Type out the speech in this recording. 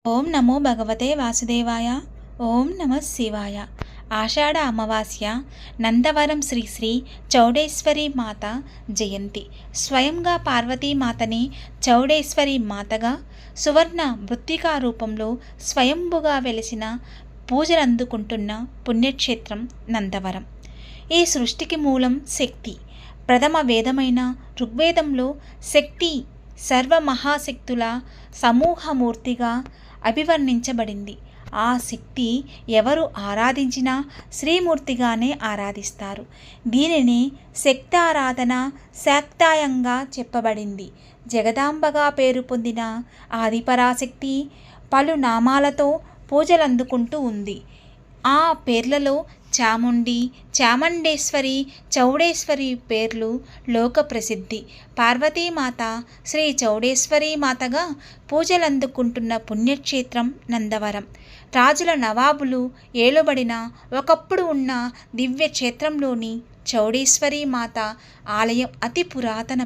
ఓం నమో భగవతే వాసుదేవాయ. ఓం నమ శివాయ. ఆషాఢ అమావాస్య నందవరం శ్రీ శ్రీ చౌడేశ్వరి మాత జయంతి. స్వయంగా పార్వతీమాతని చౌడేశ్వరి మాతగా సువర్ణ మృత్తికా రూపంలో స్వయంభుగా వెలిసిన పూజలందుకుంటున్న పుణ్యక్షేత్రం నందవరం. ఈ సృష్టికి మూలం శక్తి. ప్రథమ వేదమైన ఋగ్వేదంలో శక్తి సర్వమహాశక్తుల సమూహమూర్తిగా అభివర్ణించబడింది. ఆ శక్తి ఎవరు ఆరాధించినా శ్రీమూర్తిగానే ఆరాధిస్తారు. దీనిని శక్తారాధన శాక్తాయంగా చెప్పబడింది. జగదాంబగా పేరు పొందిన ఆదిపరాశక్తి పలు నామాలతో పూజలందుకుంటూ ఉంది. ఆ పేర్లలో చాముండి, చాముండేశ్వరి, చౌడేశ్వరి పేర్లు లోక ప్రసిద్ధి. పార్వతీమాత శ్రీ చౌడేశ్వరి మాతగా పూజలందుకుంటున్న పుణ్యక్షేత్రం నందవరం. రాజుల నవాబులు ఏలుబడిన ఒకప్పుడు ఉన్న దివ్య క్షేత్రంలోని చౌడేశ్వరి మాత ఆలయం అతి పురాతనం.